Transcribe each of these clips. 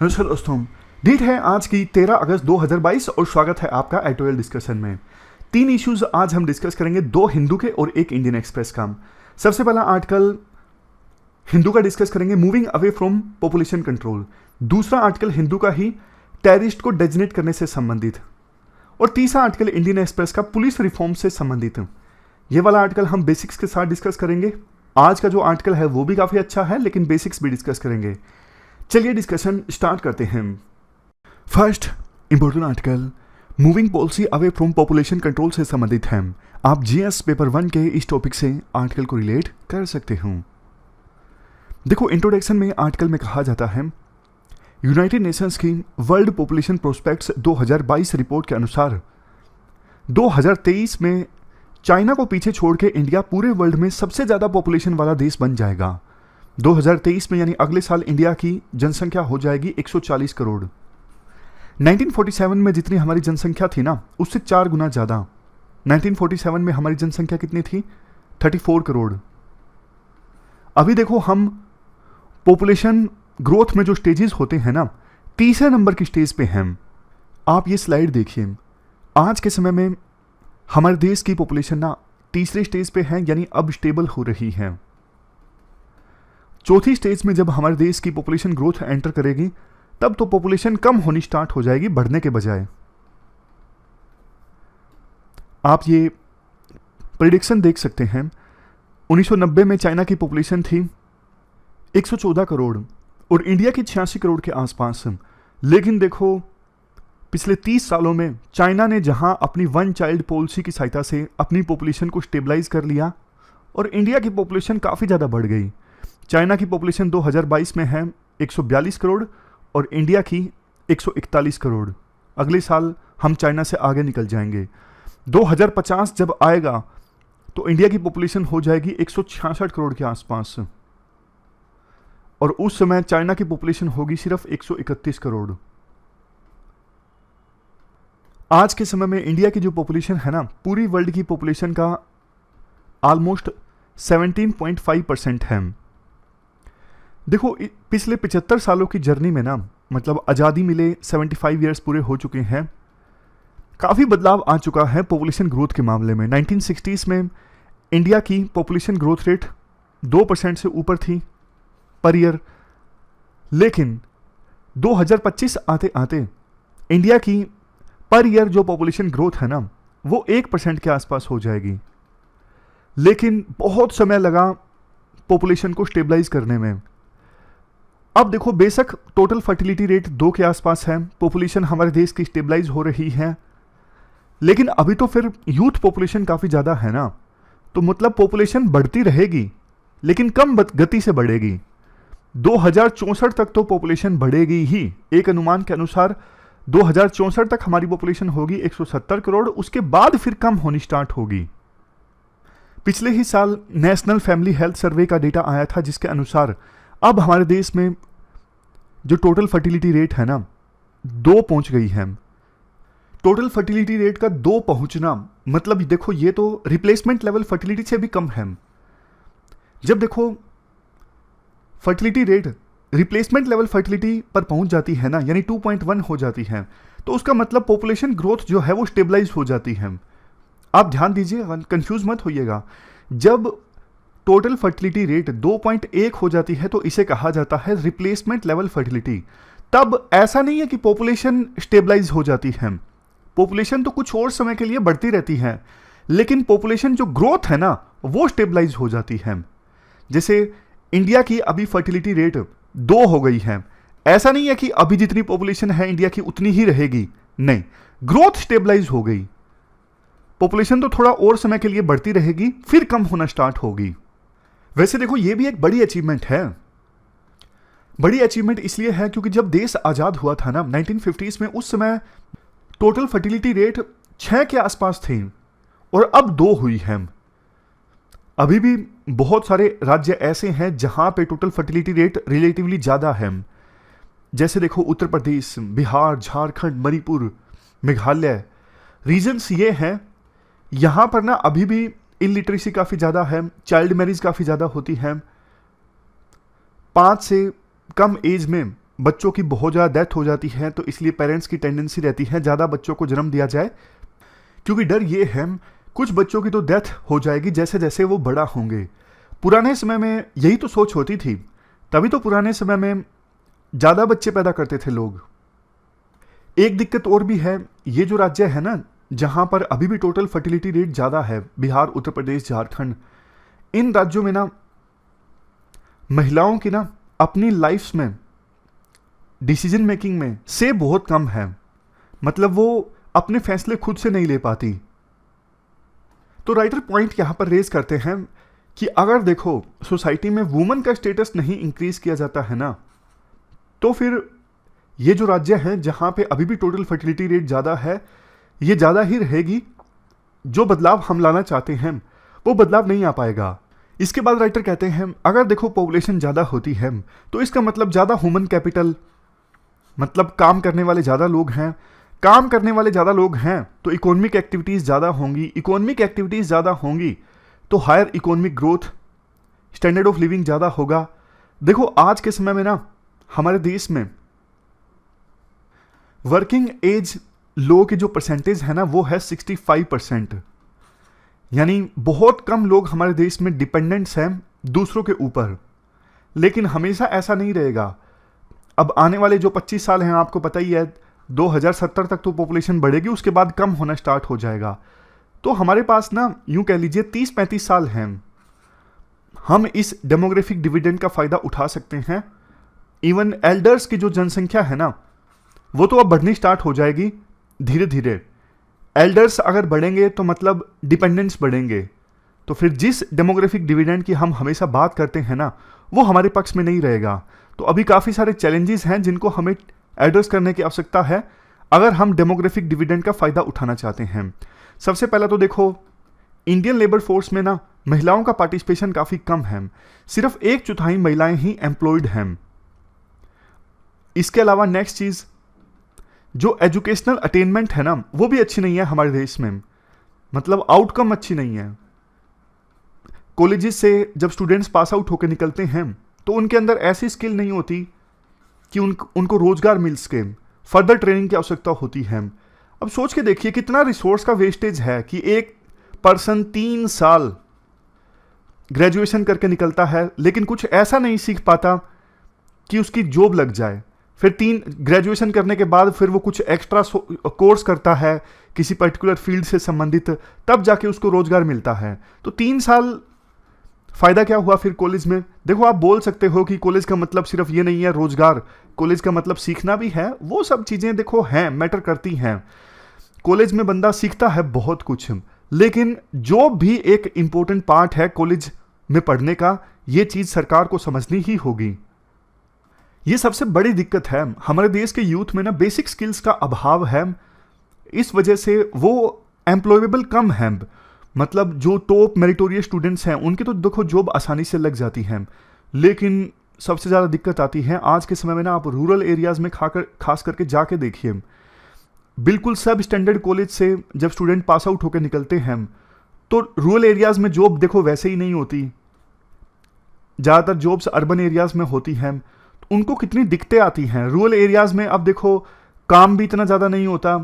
नमस्कार दोस्तों। डेट है आज की 13 अगस्त 2022 और स्वागत है आपका एडिटोरियल डिस्कशन में। 3 इश्यूज आज हम डिस्कस करेंगे, 2 हिंदू के और 1 इंडियन एक्सप्रेस का। सबसे पहला आर्टिकल हिंदू का डिस्कस करेंगे, moving away from population control. दूसरा आर्टिकल हिंदू का ही टेररिस्ट को डेजिग्नेट करने से संबंधित। और तीसरा आर्टिकल इंडियन एक्सप्रेस का पुलिस रिफॉर्म से संबंधित। ये वाला आर्टिकल हम बेसिक्स के साथ डिस्कस करेंगे। आज का जो आर्टिकल है वो भी काफ़ी अच्छा है, लेकिन बेसिक्स भी डिस्कस करेंगे। चलिए डिस्कशन स्टार्ट करते हैं। First important article moving policy away from population control से संबंधित है। आप जीएस पेपर 1 के इस टॉपिक से आर्टिकल को रिलेट कर सकते हो। देखो, इंट्रोडक्शन में आर्टिकल में कहा जाता है, यूनाइटेड नेशंस की वर्ल्ड पॉपुलेशन प्रोस्पेक्ट्स 2022 रिपोर्ट के अनुसार 2023 में चाइना को पीछे छोड़ के इंडिया पूरे वर्ल्ड में सबसे ज़्यादा पॉपुलेशन वाला देश बन जाएगा। 2023 में यानी अगले साल इंडिया की जनसंख्या हो जाएगी 140 करोड़। 1947 में जितनी हमारी जनसंख्या थी ना, उससे 4 गुना ज़्यादा। 1947 में हमारी जनसंख्या कितनी थी? 34 करोड़। अभी देखो, हम पॉपुलेशन ग्रोथ में जो स्टेजेस होते हैं ना, तीसरे नंबर की स्टेज पे हैं। आप ये स्लाइड देखिए, आज के समय में हमारे देश की पॉपुलेशन ना तीसरे स्टेज पे है, यानी अब स्टेबल हो रही है। चौथी स्टेज में जब हमारे देश की पॉपुलेशन ग्रोथ एंटर करेगी, तब तो पॉपुलेशन कम होनी स्टार्ट हो जाएगी, बढ़ने के बजाय। आप ये प्रेडिक्शन देख सकते हैं। 1990 में चाइना की पॉपुलेशन थी 114 करोड़ और इंडिया की 86 करोड़ के आसपास। लेकिन देखो, पिछले 30 सालों में चाइना ने जहां अपनी वन चाइल्ड पॉलिसी की सहायता से अपनी पॉपुलेशन को स्टेबलाइज कर लिया और इंडिया की पॉपुलेशन काफ़ी ज़्यादा बढ़ गई। चाइना की पॉपुलेशन 2022 में है 142 करोड़ और इंडिया की 141 करोड़। अगले साल हम चाइना से आगे निकल जाएंगे। 2050 जब आएगा तो इंडिया की पॉपुलेशन हो जाएगी 166 करोड़ के आसपास और उस समय चाइना की पॉपुलेशन होगी सिर्फ 131 करोड़। आज के समय में इंडिया की जो पॉपुलेशन है ना, पूरी वर्ल्ड की पॉपुलेशन का ऑलमोस्ट 17.5% है। देखो, पिछले 75 सालों की जर्नी में ना, मतलब आज़ादी मिले 75 ईयर्स पूरे हो चुके हैं, काफ़ी बदलाव आ चुका है पॉपुलेशन ग्रोथ के मामले में। 1960s में इंडिया की पॉपुलेशन ग्रोथ रेट 2% से ऊपर थी पर ईयर, लेकिन 2025 आते आते इंडिया की पर ईयर जो पॉपुलेशन ग्रोथ है ना, वो 1% के आसपास हो जाएगी। लेकिन बहुत समय लगा पॉपुलेशन को स्टेबलाइज करने में। अब देखो, बेशक टोटल फर्टिलिटी रेट 2 के आसपास है, पॉपुलेशन हमारे देश की स्टेबलाइज हो रही है, लेकिन अभी तो फिर यूथ पॉपुलेशन काफ़ी ज़्यादा है ना, तो मतलब पॉपुलेशन बढ़ती रहेगी लेकिन कम गति से बढ़ेगी। 2064 तक तो पॉपुलेशन बढ़ेगी ही। एक अनुमान के अनुसार 2064 तक हमारी पॉपुलेशन होगी 170 करोड़, उसके बाद फिर कम होनी स्टार्ट होगी। पिछले ही साल नेशनल फैमिली हेल्थ सर्वे का डेटा आया था, जिसके अनुसार अब हमारे देश में जो टोटल फर्टिलिटी रेट है ना, 2 पहुंच गई है। टोटल फर्टिलिटी रेट का 2 पहुंचना मतलब देखो, ये तो रिप्लेसमेंट लेवल फर्टिलिटी से भी कम है। जब देखो fertility rate replacement level fertility पर पहुंच जाती है ना, यानी 2.1 हो जाती है, तो उसका मतलब पॉपुलेशन ग्रोथ जो है वो स्टेबलाइज हो जाती है। आप ध्यान दीजिए, कंफ्यूज मत होइएगा। जब टोटल फर्टिलिटी रेट 2.1 हो जाती है तो इसे कहा जाता है रिप्लेसमेंट लेवल फर्टिलिटी। तब ऐसा नहीं है कि पॉपुलेशन स्टेबलाइज हो जाती है। पॉपुलेशन तो कुछ और समय के लिए बढ़ती रहती है, लेकिन पॉपुलेशन जो ग्रोथ है ना, वो स्टेबलाइज हो जाती है। जैसे इंडिया की अभी फर्टिलिटी रेट 2 हो गई है, ऐसा नहीं है कि अभी जितनी पॉपुलेशन है इंडिया की उतनी ही रहेगी, नहीं, ग्रोथ स्टेबलाइज हो गई। पॉपुलेशन तो थोड़ा और समय के लिए बढ़ती रहेगी, फिर कम होना स्टार्ट होगी। वैसे देखो, ये भी एक बड़ी अचीवमेंट है। बड़ी अचीवमेंट इसलिए है क्योंकि जब देश आज़ाद हुआ था ना 1950s में, उस समय टोटल फर्टिलिटी रेट 6 के आसपास थी और अब 2 हुई है। अभी भी बहुत सारे राज्य ऐसे हैं जहां पे टोटल फर्टिलिटी रेट रिलेटिवली ज़्यादा है। जैसे देखो, उत्तर प्रदेश, बिहार, झारखंड, मणिपुर, मेघालय, रीजन्स ये हैं। यहाँ पर ना अभी भी इलिटरेसी काफ़ी ज़्यादा है, चाइल्ड मैरिज काफ़ी ज़्यादा होती है, 5 से कम एज में बच्चों की बहुत ज़्यादा डेथ हो जाती है, तो इसलिए पेरेंट्स की टेंडेंसी रहती है ज़्यादा बच्चों को जन्म दिया जाए, क्योंकि डर ये है कुछ बच्चों की तो डेथ हो जाएगी जैसे जैसे वो बड़ा होंगे। पुराने समय में यही तो सोच होती थी, तभी तो पुराने समय में ज़्यादा बच्चे पैदा करते थे लोग। एक दिक्कत और भी है, ये जो राज्य है ना जहाँ पर अभी भी टोटल फर्टिलिटी रेट ज़्यादा है, बिहार, उत्तर प्रदेश, झारखंड, इन राज्यों में ना महिलाओं की ना अपनी लाइफ में डिसीजन मेकिंग में से बहुत कम है, मतलब वो अपने फैसले खुद से नहीं ले पाती। तो राइटर पॉइंट यहां पर रेज करते हैं कि अगर देखो सोसाइटी में वुमन का स्टेटस नहीं इंक्रीज किया जाता है ना, तो फिर ये जो राज्य है जहां पे अभी भी टोटल फर्टिलिटी रेट ज़्यादा है, ये ज़्यादा ही रहेगी। जो बदलाव हम लाना चाहते हैं वो बदलाव नहीं आ पाएगा। इसके बाद राइटर कहते हैं अगर देखो पॉपुलेशन ज़्यादा होती है तो इसका मतलब ज़्यादा ह्यूमन कैपिटल, मतलब काम करने वाले ज़्यादा लोग हैं। काम करने वाले ज़्यादा लोग हैं तो इकोनॉमिक एक्टिविटीज़ ज़्यादा होंगी, इकोनॉमिक एक्टिविटीज़ ज़्यादा होंगी तो higher economic growth, standard of living ज़्यादा होगा। देखो आज के समय में ना हमारे देश में वर्किंग एज लोगों की जो परसेंटेज है ना वो है 65%, यानी बहुत कम लोग हमारे देश में डिपेंडेंट्स हैं दूसरों के ऊपर। लेकिन हमेशा ऐसा नहीं रहेगा। अब आने वाले जो 25 साल हैं आपको पता ही है 2070 तक तो पॉपुलेशन बढ़ेगी, उसके बाद कम होना स्टार्ट हो जाएगा। तो हमारे पास ना यूं कह लीजिए 30-35 साल हैं, हम इस डेमोग्राफिक डिविडेंड का फ़ायदा उठा सकते हैं। इवन एल्डर्स की जो जनसंख्या है ना वो तो अब बढ़नी स्टार्ट हो जाएगी धीरे धीरे। एल्डर्स अगर बढ़ेंगे तो मतलब डिपेंडेंट्स बढ़ेंगे, तो फिर जिस डेमोग्राफिक डिविडेंड की हम हमेशा बात करते हैं ना वो हमारे पक्ष में नहीं रहेगा। तो अभी काफ़ी सारे चैलेंजेस हैं जिनको हमें एड्रेस करने की आवश्यकता है अगर हम डेमोग्राफिक डिविडेंड का फ़ायदा उठाना चाहते हैं। सबसे पहला तो देखो इंडियन लेबर फोर्स में ना महिलाओं का पार्टिसिपेशन काफ़ी कम है, सिर्फ 1/4 महिलाएं ही एम्प्लॉयड हैं। इसके अलावा नेक्स्ट चीज़, जो एजुकेशनल अटेनमेंट है ना वो भी अच्छी नहीं है हमारे देश में, मतलब आउटकम अच्छी नहीं है। कॉलेजेस से जब स्टूडेंट्स पास आउट होकर निकलते हैं तो उनके अंदर ऐसी स्किल नहीं होती कि उनको रोजगार मिल सके, फर्दर ट्रेनिंग की आवश्यकता होती है। अब सोच के देखिए कितना रिसोर्स का वेस्टेज है कि एक पर्सन 3 साल ग्रेजुएशन करके निकलता है लेकिन कुछ ऐसा नहीं सीख पाता कि उसकी जॉब लग जाए। फिर 3 ग्रेजुएशन करने के बाद फिर वो कुछ एक्स्ट्रा कोर्स करता है किसी पर्टिकुलर फील्ड से संबंधित, तब जाके उसको रोजगार मिलता है। तो 3 साल फायदा क्या हुआ फिर कॉलेज में? देखो आप बोल सकते हो कि कॉलेज का मतलब सिर्फ ये नहीं है रोजगार, कॉलेज का मतलब सीखना भी है। वो सब चीज़ें देखो हैं, मैटर करती हैं। कॉलेज में बंदा सीखता है बहुत कुछ, लेकिन जो भी एक इम्पोर्टेंट पार्ट है कॉलेज में पढ़ने का, ये चीज़ सरकार को समझनी ही होगी। ये सबसे बड़ी दिक्कत है हमारे देश के यूथ में ना, बेसिक स्किल्स का अभाव है। इस वजह से वो एम्प्लॉयबल कम है, मतलब जो टॉप मेरिटोरियस स्टूडेंट्स हैं उनकी तो देखो जॉब आसानी से लग जाती है, लेकिन सबसे ज़्यादा दिक्कत आती है आज के समय में ना। आप रूरल एरियाज़ में खास करके जाके देखिए, बिल्कुल सब स्टैंडर्ड कॉलेज से जब स्टूडेंट पास आउट होकर निकलते हैं तो रूरल एरियाज़ में जॉब देखो वैसे ही नहीं होती, ज़्यादातर जॉब्स अर्बन एरियाज़ में होती हैं। उनको कितनी दिक्कतें आती हैं रूरल एरियाज़ में। अब देखो काम भी इतना ज़्यादा नहीं होता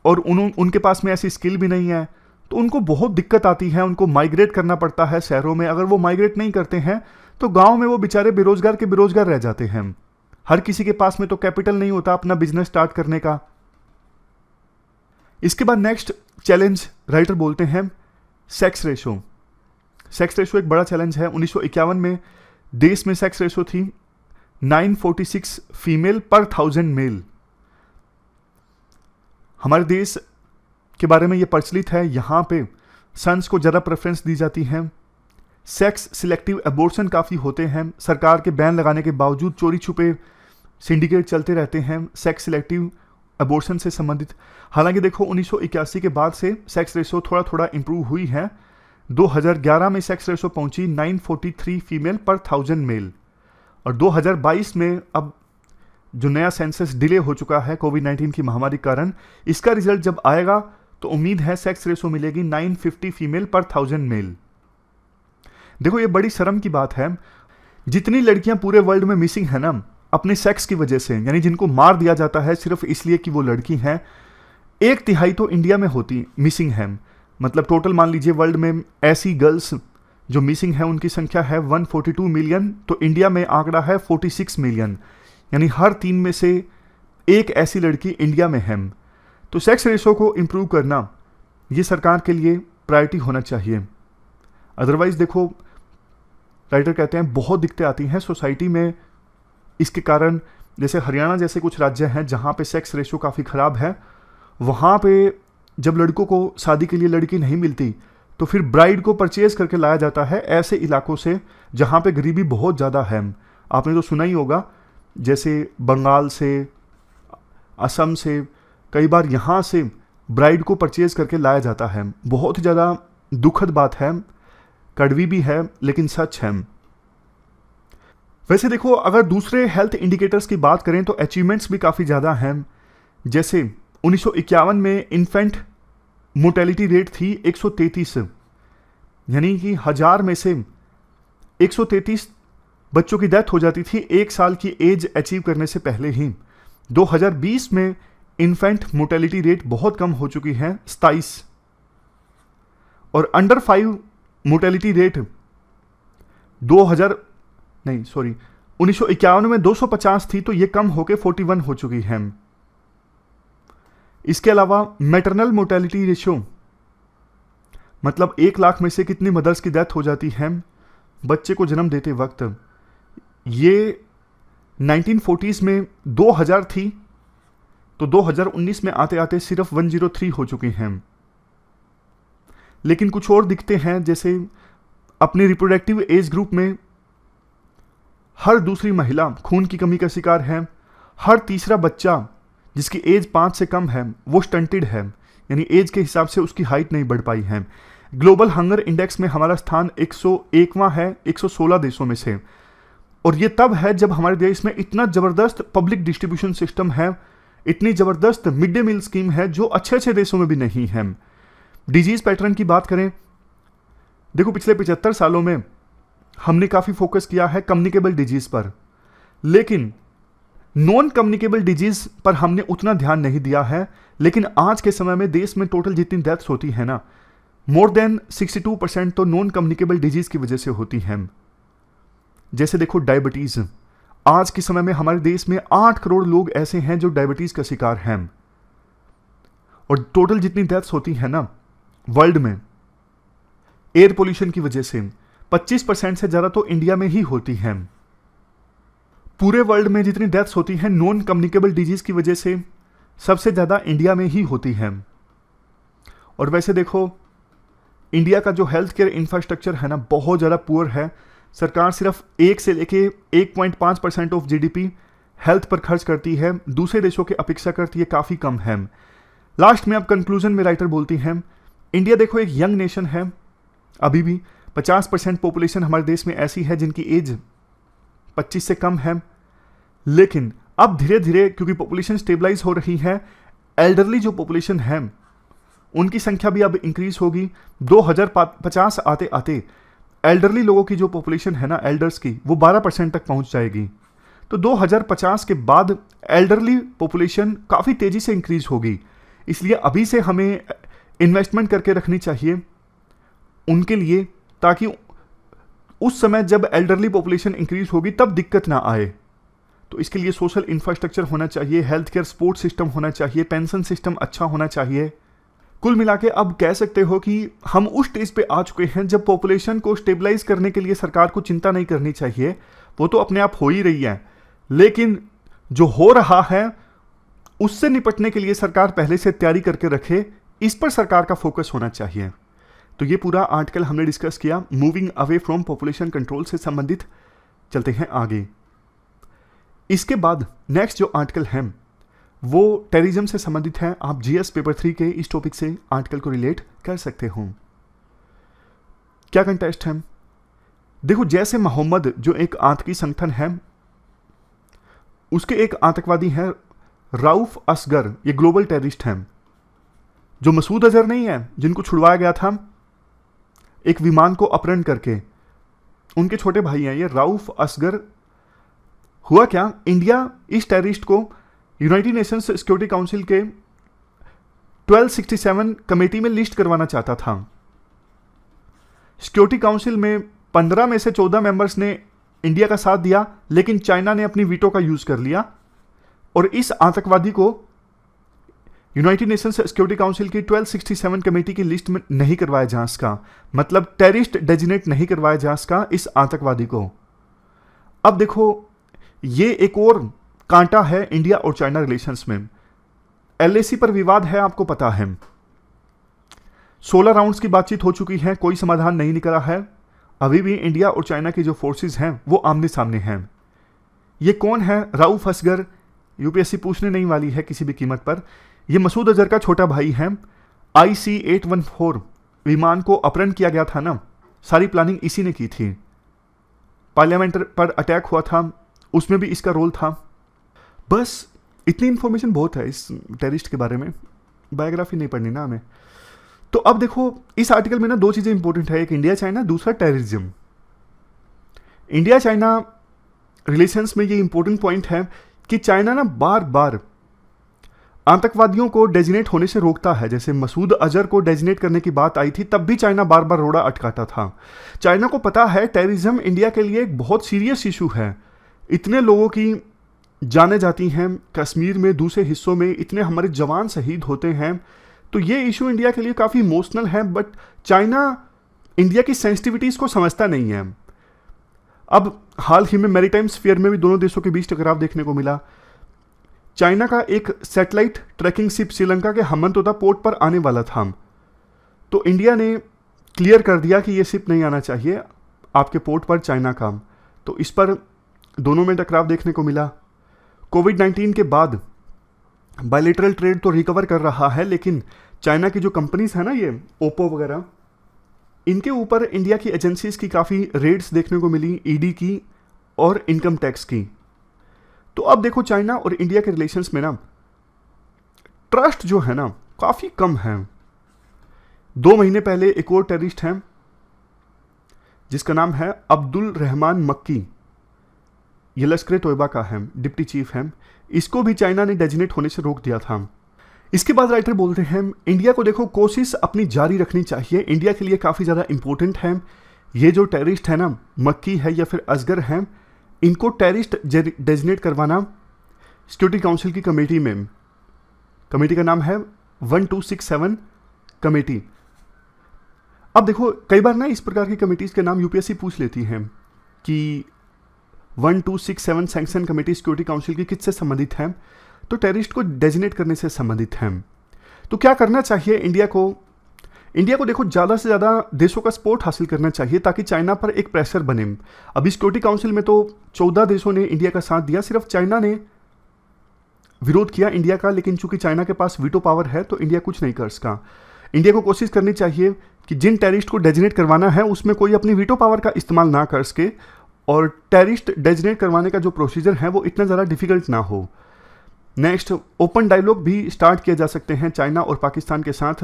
और उनके पास में ऐसी स्किल भी नहीं है, तो उनको बहुत दिक्कत आती है। उनको माइग्रेट करना पड़ता है शहरों में। अगर वो माइग्रेट नहीं करते हैं तो गांव में वो बेचारे बेरोजगार के बेरोजगार रह जाते हैं। हर किसी के पास में तो कैपिटल नहीं होता अपना बिजनेस स्टार्ट करने का। इसके बाद नेक्स्ट चैलेंज राइटर बोलते हैं सेक्स रेशो। सेक्स रेशो एक बड़ा चैलेंज है। 1951 में देश में सेक्स रेशो थी 946 फीमेल पर 1000 मेल। हमारे देश के बारे में ये प्रचलित है, यहाँ पे सन्स को ज़्यादा प्रेफरेंस दी जाती है। सेक्स सिलेक्टिव एबॉर्शन काफ़ी होते हैं। सरकार के बैन लगाने के बावजूद चोरी छुपे सिंडिकेट चलते रहते हैं सेक्स सिलेक्टिव एबॉर्शन से संबंधित। हालांकि देखो 1981 के बाद से सेक्स रेशो थोड़ा थोड़ा इंप्रूव हुई है। 2011 में सेक्स रेशो पहुंची 943 फीमेल पर 1000 मेल, और 2022 में अब जो नया सेंसस डिले हो चुका है कोविड-19 की महामारी के कारण, इसका रिजल्ट जब आएगा तो उम्मीद है सेक्स रेशो मिलेगी 950 फीमेल पर 1000 मेल। देखो ये बड़ी शर्म की बात है, जितनी लड़कियां पूरे वर्ल्ड में मिसिंग है ना, अपने सेक्स की वजह से, यानी जिनको मार दिया जाता है सिर्फ इसलिए कि वो लड़की हैं, 1/3 तो इंडिया में होती मिसिंग है। मतलब टोटल मान लीजिए वर्ल्ड में ऐसी गर्ल्स जो मिसिंग है उनकी संख्या है 142 मिलियन, तो इंडिया में आंकड़ा है 46 मिलियन, यानी हर 3 में से एक ऐसी लड़की इंडिया में है। तो सेक्स रेशो को इम्प्रूव करना ये सरकार के लिए प्रायोरिटी होना चाहिए। अदरवाइज देखो, राइटर कहते हैं बहुत दिक्कतें आती हैं सोसाइटी में इसके कारण। जैसे हरियाणा जैसे कुछ राज्य हैं जहाँ पे सेक्स रेशो काफ़ी ख़राब है, वहाँ पे जब लड़कों को शादी के लिए लड़की नहीं मिलती तो फिर ब्राइड को परचेज करके लाया जाता है ऐसे इलाकों से जहाँ पे गरीबी बहुत ज़्यादा है। आपने तो सुना ही होगा, जैसे बंगाल से, असम से, कई बार यहाँ से ब्राइड को परचेज करके लाया जाता है। बहुत ज़्यादा दुखद बात है, कड़वी भी है लेकिन सच है। वैसे देखो, अगर दूसरे हेल्थ इंडिकेटर्स की बात करें तो अचीवमेंट्स भी काफ़ी ज़्यादा हैं। जैसे 1951 में इन्फेंट मोर्टेलिटी रेट थी 133, यानी कि 1000 में से 133 बच्चों की डेथ हो जाती थी 1 साल की एज अचीव करने से पहले ही। 2020 में इन्फेंट मोर्टेलिटी रेट बहुत कम हो चुकी है, 27, और अंडर 5 मोर्टेलिटी रेट 1951 में 250 थी, तो ये कम होकर 41 हो चुकी है। इसके अलावा मैटरनल मोर्टेलिटी रेशियो, मतलब 1 लाख में से कितनी मदर्स की डेथ हो जाती है बच्चे को जन्म देते वक्त, ये 1940s में 2000 थी, तो 2019 में आते आते सिर्फ 103 हो चुकी हैं। लेकिन कुछ और दिखते हैं, जैसे अपनी रिप्रोडक्टिव एज ग्रुप में हर दूसरी महिला खून की कमी का शिकार है, हर तीसरा बच्चा जिसकी एज 5 से कम है वो स्टंटेड है, यानी एज के हिसाब से उसकी हाइट नहीं बढ़ पाई है। ग्लोबल हंगर इंडेक्स में हमारा स्थान 101वां है 116 देशों में से, और ये तब है जब हमारे देश में इतना ज़बरदस्त पब्लिक डिस्ट्रीब्यूशन सिस्टम है, इतनी ज़बरदस्त मिड डे मील स्कीम है जो अच्छे अच्छे देशों में भी नहीं है। डिजीज़ पैटर्न की बात करें, देखो पिछले 75 सालों में हमने काफ़ी फोकस किया है कम्युनिकेबल डिजीज़ पर, लेकिन नॉन कम्युनिकेबल डिजीज़ पर हमने उतना ध्यान नहीं दिया है। लेकिन आज के समय में देश में टोटल जितनी डेथ्स होती है ना, मोर देन 62% तो नॉन कम्युनिकेबल डिजीज़ की वजह से होती हैं। जैसे देखो डायबिटीज़, आज के समय में हमारे देश में 8 करोड़ लोग ऐसे हैं जो डायबिटीज़ का शिकार हैं, और टोटल जितनी डेथ्स होती हैं ना वर्ल्ड में एयर पोल्यूशन की वजह से 25% से ज़्यादा तो इंडिया में ही होती हैं। पूरे वर्ल्ड में जितनी डेथ्स होती हैं नॉन कम्युनिकेबल डिजीज़ की वजह से सबसे ज़्यादा इंडिया में ही होती हैं। और वैसे देखो, इंडिया का जो हेल्थ केयर इंफ्रास्ट्रक्चर है ना बहुत ज़्यादा पुअर है। सरकार सिर्फ 1 से लेके 1.5% ऑफ जीडीपी हेल्थ पर खर्च करती है, दूसरे देशों की अपेक्षा करती है काफ़ी कम है। लास्ट में अब कंक्लूजन में राइटर बोलती हैं, इंडिया देखो एक यंग नेशन है, अभी भी 50% पॉपुलेशन हमारे देश में ऐसी है जिनकी एज 25 से कम है। लेकिन अब धीरे धीरे क्योंकि पॉपुलेशन स्टेबलाइज हो रही है, एल्डरली जो पॉपुलेशन है उनकी संख्या भी अब इंक्रीज होगी। 2050 आते आते एल्डरली लोगों की जो पॉपुलेशन है ना एल्डर्स की, वो 12% तक पहुंच जाएगी। तो 2050 के बाद एल्डरली पॉपुलेशन काफ़ी तेज़ी से इंक्रीज होगी। इसलिए अभी से हमें इन्वेस्टमेंट करके रखनी चाहिए उनके लिए, ताकि उस समय जब एल्डरली पॉपुलेशन इंक्रीज होगी तब दिक्कत ना आए। तो इसके लिए सोशल इंफ्रास्ट्रक्चर होना चाहिए, हेल्थ केयर सपोर्ट सिस्टम होना चाहिए, पेंशन सिस्टम अच्छा होना चाहिए। कुल मिला के अब कह सकते हो कि हम उस स्टेज पे आ चुके हैं जब पॉपुलेशन को स्टेबलाइज करने के लिए सरकार को चिंता नहीं करनी चाहिए, वो तो अपने आप हो ही रही है, लेकिन जो हो रहा है उससे निपटने के लिए सरकार पहले से तैयारी करके रखे, इस पर सरकार का फोकस होना चाहिए। तो ये पूरा आर्टिकल हमने डिस्कस किया moving away from population control से संबंधित। चलते हैं आगे। इसके बाद नेक्स्ट जो आर्टिकल है वो टेररिज्म से संबंधित है। आप जीएस पेपर 3 के इस टॉपिक से आर्टिकल को रिलेट कर सकते हो। क्या कंटेस्ट है? देखो, जैसे मोहम्मद जो एक आतंकी संगठन है, उसके एक आतंकवादी हैं राउफ असगर, ये ग्लोबल टेररिस्ट हैं। जो मसूद अजहर नहीं है जिनको छुड़वाया गया था एक विमान को अपहरण करके, उनके छोटे भाई हैं ये राउफ असगर। हुआ क्या, इंडिया इस टेररिस्ट को यूनाइटेड नेशंस सिक्योरिटी काउंसिल के 1267 कमेटी में लिस्ट करवाना चाहता था। सिक्योरिटी काउंसिल में 15 में से 14 मेंबर्स ने इंडिया का साथ दिया, लेकिन चाइना ने अपनी वीटो का यूज कर लिया और इस आतंकवादी को यूनाइटेड नेशंस सिक्योरिटी काउंसिल की 1267 कमेटी की लिस्ट में नहीं करवाया जा सका, मतलब टेररिस्ट डेजिनेट नहीं करवाया जा सका इस आतंकवादी को। अब देखो, ये एक और कांटा है इंडिया और चाइना रिलेशंस में। एलएसी पर विवाद है, आपको पता है। 16 राउंड्स की बातचीत हो चुकी है, कोई समाधान नहीं निकला है। अभी भी इंडिया और चाइना की जो फोर्सेस हैं वो आमने सामने हैं। ये कौन है? राउफ असगर। यूपीएससी पूछने नहीं वाली है किसी भी कीमत पर। ये मसूद अजहर का छोटा भाई है। IC-814 विमान को अपहरण किया गया था ना, सारी प्लानिंग इसी ने की थी। पार्लियामेंट पर अटैक हुआ था, उसमें भी इसका रोल था। बस इतनी इंफॉर्मेशन बहुत है इस टेररिस्ट के बारे में, बायोग्राफी नहीं पढ़नी ना हमें। तो अब देखो, इस आर्टिकल में ना दो चीज़ें इंपॉर्टेंट है, एक इंडिया चाइना, दूसरा टेररिज्म। इंडिया चाइना रिलेशंस में ये इंपॉर्टेंट पॉइंट है कि चाइना ना बार बार आतंकवादियों को डेजिनेट होने से रोकता है। जैसे मसूद अजहर को डेजिनेट करने की बात आई थी, तब भी चाइना बार बार रोड़ा अटकाता था। चाइना को पता है टेररिज्म इंडिया के लिए एक बहुत सीरियस इशू है। इतने लोगों की जाने जाती हैं कश्मीर में, दूसरे हिस्सों में इतने हमारे जवान शहीद होते हैं, तो ये इशू इंडिया के लिए काफ़ी इमोशनल है। बट चाइना इंडिया की सेंसिटिविटीज़ को समझता नहीं है। अब हाल ही में मैरीटाइम स्फीयर में भी दोनों देशों के बीच टकराव देखने को मिला। चाइना का एक सैटेलाइट ट्रैकिंग शिप श्रीलंका के हम्बनतोटा पोर्ट पर आने वाला था, तो इंडिया ने क्लियर कर दिया कि ये शिप नहीं आना चाहिए आपके पोर्ट पर चाइना का। तो इस पर दोनों में टकराव देखने को मिला। कोविड-19 के बाद बायलैटरल ट्रेड तो रिकवर कर रहा है, लेकिन चाइना की जो कंपनीज है ना, ये ओप्पो वगैरह, इनके ऊपर इंडिया की एजेंसीज की काफ़ी रेड्स देखने को मिली, ईडी की और इनकम टैक्स की। तो अब देखो, चाइना और इंडिया के रिलेशंस में ना ट्रस्ट जो है ना काफ़ी कम है। 2 महीने पहले एक और टेररिस्ट हैं जिसका नाम है अब्दुल रहमान मक्की, ये लश्कर तोयबा का है, डिप्टी चीफ है। इसको भी चाइना ने डेजिनेट होने से रोक दिया था। इसके बाद राइटर बोलते हैं इंडिया को देखो कोशिश अपनी जारी रखनी चाहिए, इंडिया के लिए काफ़ी ज़्यादा इंपॉर्टेंट है। ये जो टेररिस्ट है ना, मक्की है या फिर असगर है, इनको टेररिस्ट डेजिनेट करवाना सिक्योरिटी काउंसिल की कमेटी में, कमेटी का नाम है 1267 कमेटी। अब देखो, कई बार ना इस प्रकार की कमेटीज़ के नाम यूपीएससी पूछ लेती हैं कि 1267 सैंक्शन कमेटी सिक्योरिटी काउंसिल की किससे संबंधित है, तो टेररिस्ट को डेजिनेट करने से संबंधित है। तो क्या करना चाहिए इंडिया को? इंडिया को देखो ज़्यादा से ज़्यादा देशों का सपोर्ट हासिल करना चाहिए ताकि चाइना पर एक प्रेशर बने। अभी सिक्योरिटी काउंसिल में तो 14 देशों ने इंडिया का साथ दिया, सिर्फ चाइना ने विरोध किया इंडिया का, लेकिन चूंकि चाइना के पास वीटो पावर है तो इंडिया कुछ नहीं कर सका। इंडिया को कोशिश करनी चाहिए कि जिन टेररिस्ट को डेजिनेट करवाना है उसमें कोई अपनी वीटो पावर का इस्तेमाल ना कर सके, और टेररिस्ट डेजिनेट करवाने का जो प्रोसीजर है वो इतना ज़्यादा डिफिकल्ट ना हो। नेक्स्ट, ओपन डायलॉग भी स्टार्ट किए जा सकते हैं चाइना और पाकिस्तान के साथ।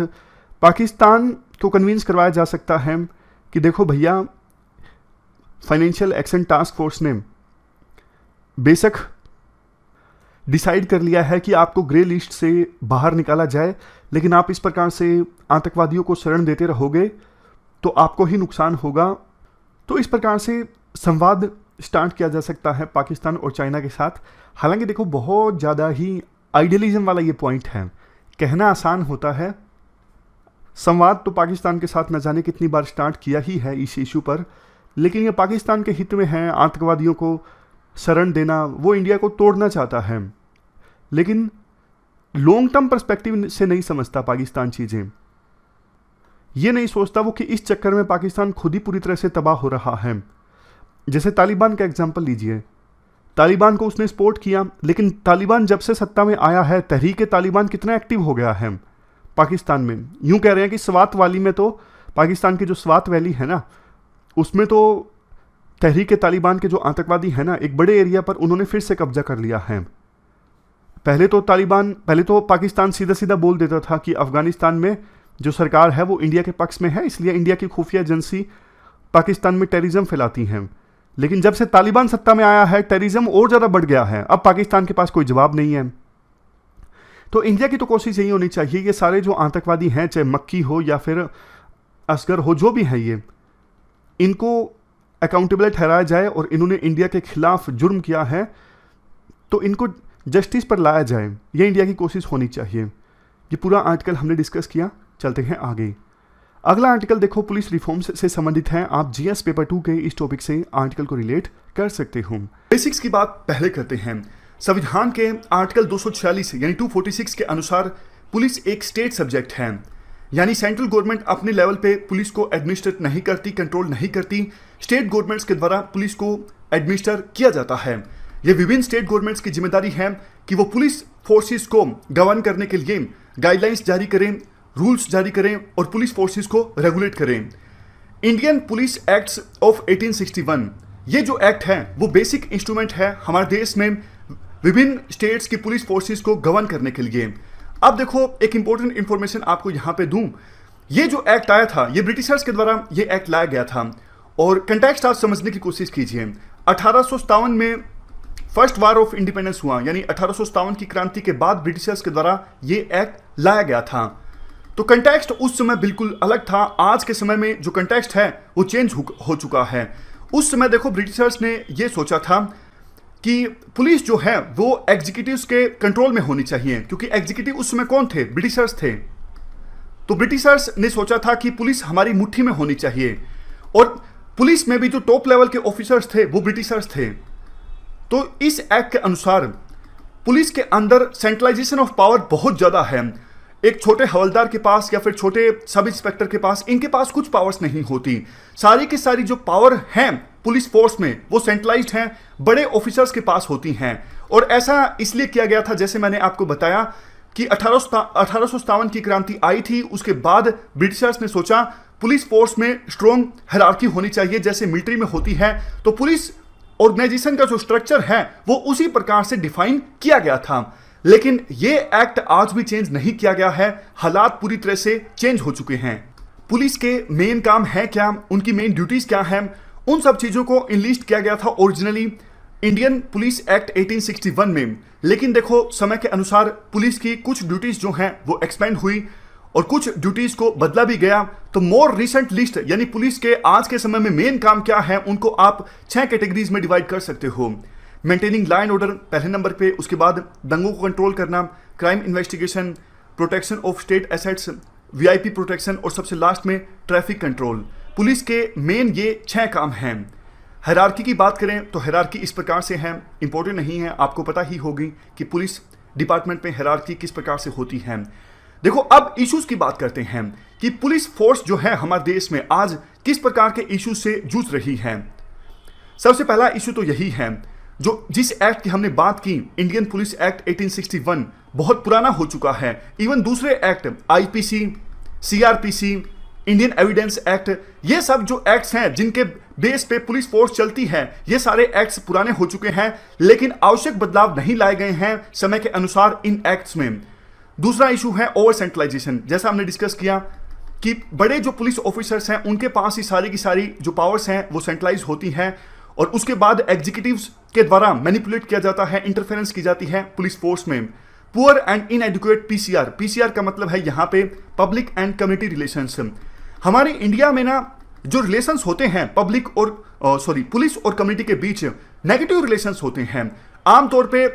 पाकिस्तान को कन्विंस करवाया जा सकता है कि देखो भैया, फाइनेंशियल एक्शन टास्क फोर्स ने बेशक डिसाइड कर लिया है कि आपको ग्रे लिस्ट से बाहर निकाला जाए, लेकिन आप इस प्रकार से आतंकवादियों को शरण देते रहोगे तो आपको ही नुकसान होगा। तो इस प्रकार से संवाद स्टार्ट किया जा सकता है पाकिस्तान और चाइना के साथ। हालांकि देखो, बहुत ज़्यादा ही आइडियलिज्म वाला ये पॉइंट है, कहना आसान होता है। संवाद तो पाकिस्तान के साथ न जाने कितनी बार स्टार्ट किया ही है इस इशू पर, लेकिन ये पाकिस्तान के हित में है। आतंकवादियों को शरण देना वो इंडिया को तोड़ना चाहता है, लेकिन लॉन्ग टर्म पर्सपेक्टिव से नहीं समझता पाकिस्तान चीज़ें। ये नहीं सोचता वो कि इस चक्कर में पाकिस्तान खुद ही पूरी तरह से तबाह हो रहा है। जैसे तालिबान का एग्जाम्पल लीजिए, तालिबान को उसने सपोर्ट किया, लेकिन तालिबान जब से सत्ता में आया है, तहरीक तालिबान कितना एक्टिव हो गया है पाकिस्तान में। यूं कह रहे हैं कि स्वात वाली में तो, पाकिस्तान की जो स्वात वैली है ना, उसमें तो तहरीक तालिबान के जो आतंकवादी हैं ना, एक बड़े एरिया पर उन्होंने फिर से कब्जा कर लिया है। पहले तो पाकिस्तान सीधा सीधा बोल देता था कि अफगानिस्तान में जो सरकार है वो इंडिया के पक्ष में है, इसलिए इंडिया की खुफिया एजेंसी पाकिस्तान में टेररिज्म फैलाती हैं। लेकिन जब से तालिबान सत्ता में आया है टेररिज्म और ज़्यादा बढ़ गया है। अब पाकिस्तान के पास कोई जवाब नहीं है। तो इंडिया की तो कोशिश यही होनी चाहिए, ये सारे जो आतंकवादी हैं, चाहे मक्की हो या फिर असगर हो, जो भी है ये, इनको अकाउंटेबल ठहराया जाए और इन्होंने इंडिया के खिलाफ जुर्म किया है तो इनको जस्टिस पर लाया जाए। ये इंडिया की कोशिश होनी चाहिए। ये पूरा आर्टिकल हमने डिस्कस किया। चलते हैं आगे। अगला आर्टिकल देखो, पुलिस रिफॉर्म्स से संबंधित है। आप जीएस पेपर 2 के इस टॉपिक से आर्टिकल को रिलेट कर सकते हो। बेसिक्स की बात पहले करते हैं। संविधान के आर्टिकल 246 यानी 246 के अनुसार पुलिस एक स्टेट सब्जेक्ट है, यानी सेंट्रल गवर्नमेंट अपने लेवल पे पुलिस को एडमिनिस्ट्रेट नहीं करती, कंट्रोल नहीं करती। स्टेट गवर्नमेंट्स के द्वारा पुलिस को एडमिनिस्टर किया जाता है। ये विभिन्न स्टेट गवर्नमेंट्स की जिम्मेदारी है कि वो पुलिस फोर्सेस को गवर्न करने के लिए गाइडलाइंस जारी करें, रूल्स जारी करें और पुलिस फोर्सेस को रेगुलेट करें। इंडियन पुलिस एक्ट्स ऑफ 1861, ये जो एक्ट है वो बेसिक इंस्ट्रूमेंट है हमारे देश में विभिन्न स्टेट्स की पुलिस फोर्सेस को गवर्न करने के लिए। अब देखो, एक इंपॉर्टेंट इंफॉर्मेशन आपको यहाँ पे दूं। ये जो एक्ट आया था, ये ब्रिटिशर्स के द्वारा ये एक्ट लाया गया था। और कंटेक्स्ट आप समझने की कोशिश कीजिए। 1857 में फर्स्ट वार ऑफ इंडिपेंडेंस हुआ, यानी 1857 की क्रांति के बाद ब्रिटिशर्स के द्वारा ये एक्ट लाया गया था। तो कंटेक्स्ट उस समय बिल्कुल अलग था। आज के समय में जो कंटेक्स्ट है वो चेंज हो चुका है। उस समय देखो, ब्रिटिशर्स ने ये सोचा था कि पुलिस जो है वो एग्जीक्यूटिव्स के कंट्रोल में होनी चाहिए, क्योंकि एग्जीक्यूटिव उस समय कौन थे? ब्रिटिशर्स थे। तो ब्रिटिशर्स ने सोचा था कि पुलिस हमारी मुट्ठी में होनी चाहिए, और पुलिस में भी जो टॉप लेवल के ऑफिसर्स थे वो ब्रिटिशर्स थे। तो इस एक्ट के अनुसार पुलिस के अंदर सेंट्रलाइजेशन ऑफ पावर बहुत ज़्यादा है। एक छोटे हवलदार के पास या फिर छोटे सब इंस्पेक्टर के पास, इनके पास कुछ पावर्स नहीं होती। सारी की सारी जो पावर हैं पुलिस फोर्स में वो सेंट्रलाइज्ड हैं, बड़े ऑफिसर्स के पास होती हैं। और ऐसा इसलिए किया गया था, जैसे मैंने आपको बताया कि 1857 की क्रांति आई थी। उसके बाद ब्रिटिशर्स ने सोचा पुलिस फोर्स में स्ट्रॉन्ग हायरार्की होनी चाहिए, जैसे मिलिट्री में होती है। तो पुलिस ऑर्गेनाइजेशन का जो स्ट्रक्चर है वो उसी प्रकार से डिफाइन किया गया था। लेकिन ये एक्ट आज भी चेंज नहीं किया गया है। हालात पूरी तरह से चेंज हो चुके हैं। पुलिस के मेन काम है क्या, उनकी मेन ड्यूटीज क्या हैं, उन सब चीजों को इनलिस्ट किया गया था ओरिजिनली इंडियन पुलिस एक्ट 1861 में। लेकिन देखो, समय के अनुसार पुलिस की कुछ ड्यूटीज जो हैं वो एक्सपेंड हुई और कुछ ड्यूटीज को बदला भी गया। तो मोर रिसेंट लिस्ट, यानी पुलिस के आज के समय में मेन काम क्या है, उनको आप 6 कैटेगरीज में डिवाइड कर सकते हो। मेंटेनिंग लॉ एंड ऑर्डर पहले नंबर पे, उसके बाद दंगों को कंट्रोल करना, crime investigation, protection of state assets, VIP protection और सबसे लास्ट में ट्रैफिक कंट्रोल। पुलिस के मेन ये 6 काम हैं। हायरार्की की बात करें तो हायरार्की इस प्रकार से है, इंपॉर्टेंट नहीं है, आपको पता ही होगी कि पुलिस डिपार्टमेंट में हायरार्की किस प्रकार से होती है। देखो, अब इश्यूज की बात करते हैं कि पुलिस फोर्स जो है हमारे देश में आज किस प्रकार के इश्यूज से जूझ रही है। सबसे पहला इश्यू तो यही है, जो जिस एक्ट की हमने बात की, इंडियन पुलिस एक्ट 1861, बहुत पुराना हो चुका है। इवन दूसरे act IPC, CrPC, Indian evidence act, ये सब जो एक्ट्स हैं जिनके बेस पे पुलिस फोर्स चलती है, ये सारे एक्ट्स पुराने हो चुके हैं। लेकिन आवश्यक बदलाव नहीं लाए गए हैं समय के अनुसार इन एक्ट्स में। दूसरा इशू है ओवर सेंट्रलाइजेशन। जैसा हमने डिस्कस किया कि बड़े जो पुलिस ऑफिसर्स हैं उनके पास ही सारी की सारी जो पावर्स हैं वो सेंट्रलाइज होती हैं, और उसके बाद एग्जीक्यूटिव्स के द्वारा मैनिपुलेट किया जाता है, इंटरफेरेंस की जाती है पुलिस फोर्स में। Poor and inadequate PCR, PCR का मतलब है यहाँ पे पब्लिक एंड कम्युनिटी रिलेशंस। हमारे इंडिया में ना जो रिलेशंस होते हैं पब्लिक और पुलिस और कम्युनिटी के बीच, नेगेटिव रिलेशंस होते हैं। आमतौर पे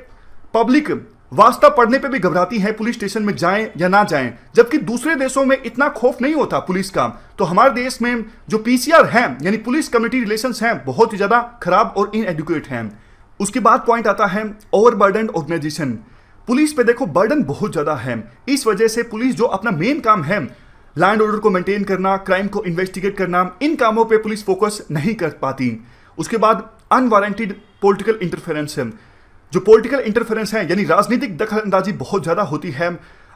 पब्लिक वास्ता पढ़ने पे भी घबराती है पुलिस स्टेशन में जाएं या ना जाएं, जबकि दूसरे देशों में इतना खौफ नहीं होता पुलिस का। तो हमारे देश में जो पीसीआर है यानी पुलिस कम्युनिटी रिलेशंस हैं बहुत ही ज्यादा खराब और इनएडुकेट हैं। उसके बाद पॉइंट आता है ओवरबर्डन ऑर्गेनाइजेशन। पुलिस पे देखो बर्डन बहुत ज्यादा है। इस वजह से पुलिस जो अपना मेन काम है लैंड ऑर्डर को मेंटेन करना, क्राइम को इन्वेस्टिगेट करना, इन कामों पे पुलिस फोकस नहीं कर पाती। उसके बाद अनवारंटेड पॉलिटिकल इंटरफेरेंस है। जो पॉलिटिकल इंटरफेरेंस है यानी राजनीतिक दखलंदाजी बहुत ज़्यादा होती है।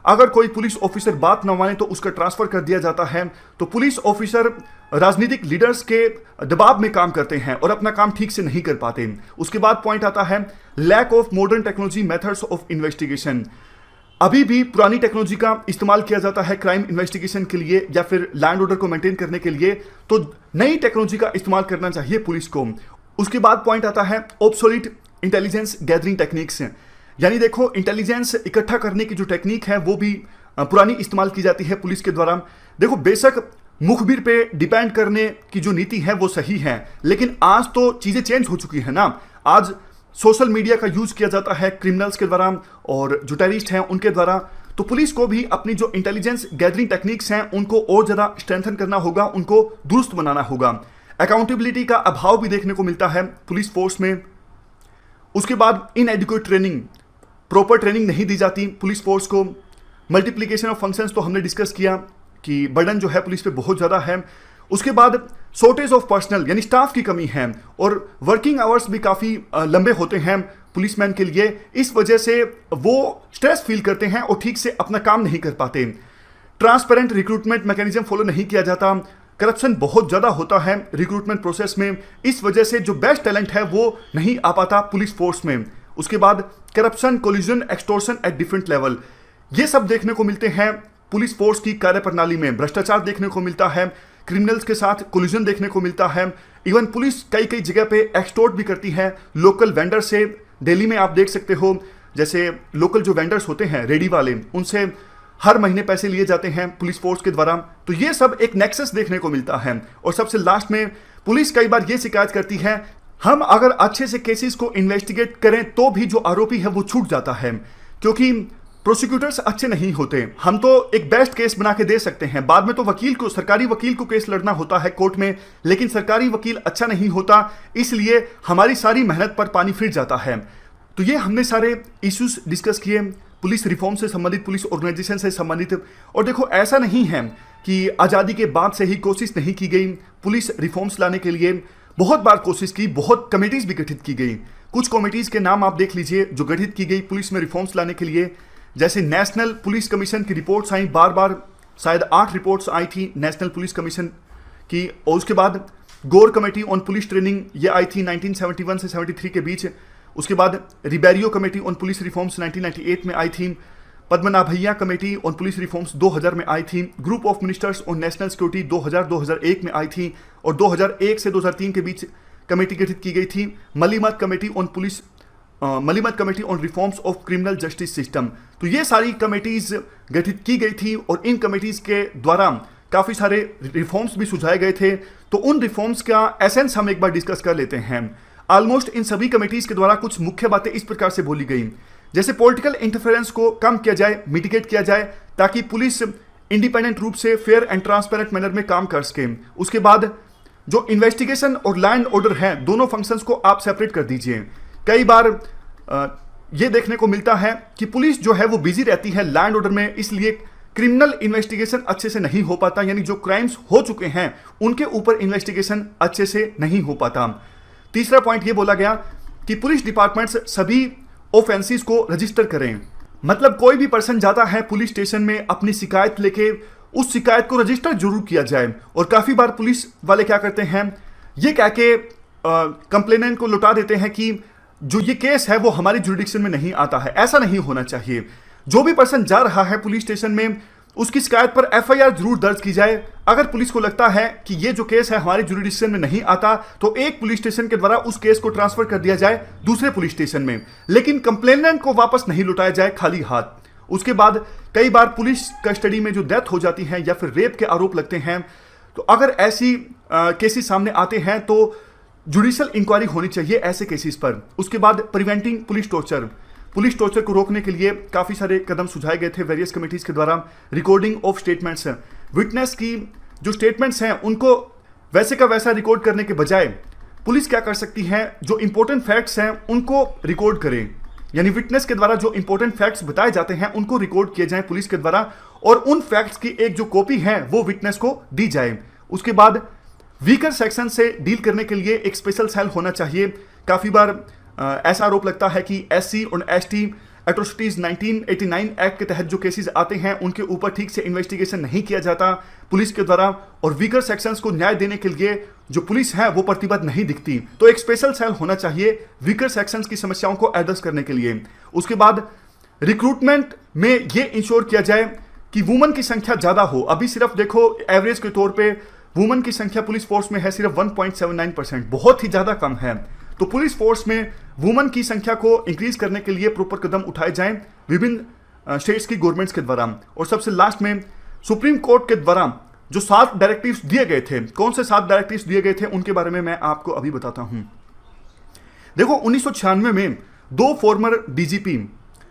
अगर कोई पुलिस ऑफिसर बात न माने तो उसका ट्रांसफर कर दिया जाता है। तो पुलिस ऑफिसर राजनीतिक लीडर्स के दबाव में काम करते हैं और अपना काम ठीक से नहीं कर पाते। उसके बाद पॉइंट आता है lack of modern technology methods of investigation. अभी भी पुरानी टेक्नोलॉजी का इस्तेमाल किया जाता है क्राइम इन्वेस्टिगेशन के लिए या फिर लैंड ऑर्डर को मेंटेन करने के लिए। तो नई टेक्नोलॉजी का इस्तेमाल करना चाहिए पुलिस को। उसके बाद पॉइंट आता है ऑब्सोलीट इंटेलिजेंस गैदरिंग टेक्निक्स। यानी देखो, इंटेलिजेंस इकट्ठा करने की जो टेक्निक है वो भी पुरानी इस्तेमाल की जाती है पुलिस के द्वारा। देखो, बेशक मुखबिर पे डिपेंड करने की जो नीति है वो सही है, लेकिन आज तो चीजें चेंज हो चुकी है ना। आज सोशल मीडिया का यूज किया जाता है क्रिमिनल्स के द्वारा और जो टेररिस्ट हैं उनके द्वारा। तो पुलिस को भी अपनी जो इंटेलिजेंस गैदरिंग टेक्निक्स हैं उनको और ज़्यादा स्ट्रेंथन करना होगा, उनको दुरुस्त बनाना होगा। अकाउंटेबिलिटी का अभाव भी देखने को मिलता है पुलिस फोर्स में। उसके बाद इनएडिक्वेट ट्रेनिंग, प्रॉपर ट्रेनिंग नहीं दी जाती पुलिस फोर्स को। मल्टीप्लिकेशन ऑफ फंक्शंस तो हमने डिस्कस किया कि बर्डन जो है पुलिस पे बहुत ज़्यादा है। उसके बाद शॉर्टेज ऑफ पर्सनल, यानी स्टाफ की कमी है और वर्किंग आवर्स भी काफ़ी लंबे होते हैं पुलिसमैन के लिए। इस वजह से वो स्ट्रेस फील करते हैं और ठीक से अपना काम नहीं कर पाते। ट्रांसपेरेंट रिक्रूटमेंट मैकेनिज्म फॉलो नहीं किया जाता। करप्शन बहुत ज़्यादा होता है रिक्रूटमेंट प्रोसेस में। इस वजह से जो बेस्ट टैलेंट है वो नहीं आ पाता पुलिस फोर्स में। उसके बाद corruption, collision, extortion at different level, ये सब देखने को मिलते हैं पुलिस फोर्स की कार्यप्रणाली में। भ्रष्टाचार देखने को मिलता है, क्रिमिनल्स के साथ कोलिजन देखने को मिलता है। इवन पुलिस कई कई जगह पे एक्सटॉर्ट भी करती है लोकल वेंडर से। दिल्ली में आप देख सकते हो, जैसे लोकल जो वेंडर्स होते हैं, रेडी वाले, उनसे हर महीने पैसे लिए जाते हैं पुलिस फोर्स के द्वारा। तो ये सब एक नेक्सस देखने को मिलता है। और सबसे लास्ट में पुलिस कई बार ये शिकायत करती है, हम अगर अच्छे से केसेस को इन्वेस्टिगेट करें तो भी जो आरोपी है वो छूट जाता है, क्योंकि प्रोसिक्यूटर्स अच्छे नहीं होते। हम तो एक बेस्ट केस बना के दे सकते हैं, बाद में तो वकील को, सरकारी वकील को केस लड़ना होता है कोर्ट में, लेकिन सरकारी वकील अच्छा नहीं होता, इसलिए हमारी सारी मेहनत पर पानी फिर जाता है। तो ये हमने सारे इश्यूज डिस्कस किए पुलिस रिफॉर्म से संबंधित, पुलिस ऑर्गेनाइजेशन से संबंधित। और देखो, ऐसा नहीं है कि आज़ादी के बाद से ही कोशिश नहीं की गई पुलिस रिफॉर्म्स लाने के लिए। बहुत बार कोशिश की, बहुत कमेटीज भी गठित की गई। कुछ कमेटीज के नाम आप देख लीजिए जो गठित की गई पुलिस में रिफॉर्म्स लाने के लिए। जैसे नेशनल पुलिस कमीशन की रिपोर्ट्स आई, बार बार शायद 8 रिपोर्ट्स आई थी नेशनल पुलिस कमीशन की। और उसके बाद गौर कमेटी ऑन पुलिस ट्रेनिंग, ये आई थी 1971 से 73 के बीच। उसके बाद Ribeiro committee on police reforms 1998 में आई थी। Padmanabhaiah committee on police reforms 2000 में आई थी। Group of ministers on national security 2000-2001 में आई थी। और 2001 से 2003 के बीच कमेटी गठित की गई थी Malimath committee on reforms of criminal justice system. तो ये सारी कमेटीज गठित की गई थी और इन कमेटीज के द्वारा काफ़ी सारे रिफॉर्म्स भी सुझाए गए थे। तो उन रिफॉर्म्स का एसेंस हम एक बार डिस्कस कर लेते हैं। ऑलमोस्ट इन सभी कमेटीज के द्वारा कुछ मुख्य बातें इस प्रकार से बोली गई, जैसे पॉलिटिकल इंटरफेरेंस को कम किया जाए, मिटिगेट किया जाए, ताकि पुलिस इंडिपेंडेंट रूप से फेयर एंड ट्रांसपेरेंट मैनर में काम कर सके। उसके बाद जो इन्वेस्टिगेशन और लॉ एंड ऑर्डर है, दोनों फंक्शंस को आप सेपरेट कर दीजिए। कई बार ये देखने को मिलता है कि पुलिस जो है वो बिजी रहती है लॉ एंड ऑर्डर में, इसलिए क्रिमिनल इन्वेस्टिगेशन अच्छे से नहीं हो पाता, यानी जो क्राइम्स हो चुके हैं उनके ऊपर इन्वेस्टिगेशन अच्छे से नहीं हो पाता। तीसरा पॉइंट ये बोला गया कि पुलिस डिपार्टमेंट्स सभी ऑफेंसेस को रजिस्टर करें। मतलब कोई भी पर्सन जाता है पुलिस स्टेशन में अपनी शिकायत लेके, उस शिकायत को रजिस्टर जरूर किया जाए। और काफ़ी बार पुलिस वाले क्या करते हैं, ये कह के कंप्लेनेंट को लौटा देते हैं कि जो ये केस है वो हमारी जुरिडिक्शन में नहीं आता है। ऐसा नहीं होना चाहिए। जो भी पर्सन जा रहा है पुलिस स्टेशन में, उसकी शिकायत पर एफआईआर जरूर दर्ज की जाए। अगर पुलिस को लगता है कि ये जो केस है हमारी जुरिडिक्शन में नहीं आता, तो एक पुलिस स्टेशन के द्वारा उस केस को ट्रांसफर कर दिया जाए दूसरे पुलिस स्टेशन में, लेकिन कंप्लेनेंट को वापस नहीं लौटाया जाए खाली हाथ। उसके बाद कई बार पुलिस कस्टडी में जो डेथ हो जाती है या फिर रेप के आरोप लगते हैं, तो अगर ऐसी केसेस सामने आते हैं तो जुडिशियल इंक्वायरी होनी चाहिए ऐसे केसेस पर। उसके बाद प्रिवेंटिंग पुलिस टॉर्चर को रोकने के लिए काफ़ी सारे कदम सुझाए गए थे वेरियस कमेटीज के द्वारा। रिकॉर्डिंग ऑफ स्टेटमेंट्स, विटनेस की जो स्टेटमेंट्स हैं उनको वैसे का वैसा रिकॉर्ड करने के बजाय पुलिस क्या कर सकती है, जो इंपॉर्टेंट फैक्ट्स हैं उनको रिकॉर्ड करें। यानी विटनेस के द्वारा जो इंपॉर्टेंट फैक्ट्स बताए जाते हैं उनको रिकॉर्ड किए जाएं पुलिस के द्वारा, और उन फैक्ट्स की एक जो कॉपी है वो विटनेस को दी जाए। उसके बाद वीकर सेक्शन से डील करने के लिए एक स्पेशल सेल होना चाहिए। काफ़ी बार ऐसा आरोप लगता है कि एससी और एसटी एट्रोसिटीज 1989 एक्ट के तहत जो केसेस आते हैं उनके ऊपर ठीक से इन्वेस्टिगेशन नहीं किया जाता पुलिस के द्वारा, और वीकर सेक्शंस को न्याय देने के लिए जो पुलिस है वो प्रतिबद्ध नहीं दिखती। तो एक स्पेशल सेल होना चाहिए वीकर सेक्शंस की समस्याओं को एड्रेस करने के लिए। उसके बाद रिक्रूटमेंट में ये इंश्योर किया जाए कि वुमन की संख्या ज़्यादा हो। अभी सिर्फ देखो एवरेज के तौर पे वुमेन की संख्या पुलिस फोर्स में है सिर्फ 1.79%, बहुत ही ज़्यादा कम है। तो पुलिस फोर्स में वुमेन की संख्या को इंक्रीज करने के लिए प्रॉपर कदम उठाए जाएं विभिन्न स्टेट्स की गवर्नमेंट्स के द्वारा। और सबसे लास्ट में सुप्रीम कोर्ट के द्वारा जो 7 डायरेक्टिव्स दिए गए थे, कौन से 7 डायरेक्टिव्स दिए गए थे उनके बारे में मैं आपको अभी बताता हूं। देखो 1996 में 2 फॉर्मर डीजीपी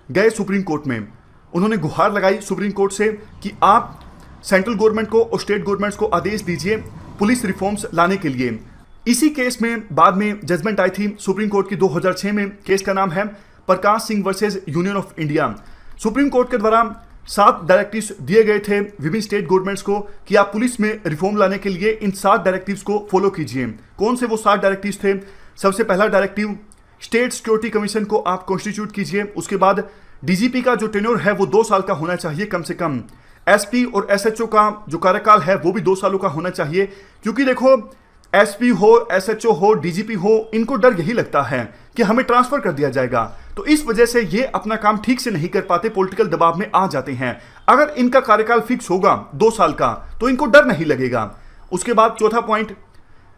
गए सुप्रीम कोर्ट में, उन्होंने गुहार लगाई सुप्रीम कोर्ट से कि आप सेंट्रल गवर्नमेंट को और स्टेट गवर्नमेंट्स को आदेश दीजिए पुलिस रिफॉर्म्स लाने के लिए। इसी केस में बाद में जजमेंट आई थी सुप्रीम कोर्ट की 2006 में। केस का नाम है Prakash Singh versus union of India. Supreme court के द्वारा 7 डायरेक्टिव्स दिए गए थे विभिन्न स्टेट गवर्नमेंट्स को कि आप पुलिस में रिफॉर्म लाने के लिए इन 7 डायरेक्टिव्स को फॉलो कीजिए। कौन से वो 7 डायरेक्टिव्स थे? सबसे पहला डायरेक्टिव, स्टेट सिक्योरिटी कमीशन को आप कॉन्स्टिट्यूट कीजिए। उसके बाद डीजीपी का जो टेन्योर है वो 2 साल का होना चाहिए कम से कम। एसपी और एसएचओ का जो कार्यकाल है वो भी 2 सालों का होना चाहिए, क्योंकि देखो एसपी हो, एसएचओ हो, डीजीपी हो, इनको डर यही लगता है कि हमें ट्रांसफर कर दिया जाएगा। तो इस वजह से ये अपना काम ठीक से नहीं कर पाते, पॉलिटिकल दबाव में आ जाते हैं। अगर इनका कार्यकाल फिक्स होगा 2 साल का तो इनको डर नहीं लगेगा। उसके बाद चौथा पॉइंट,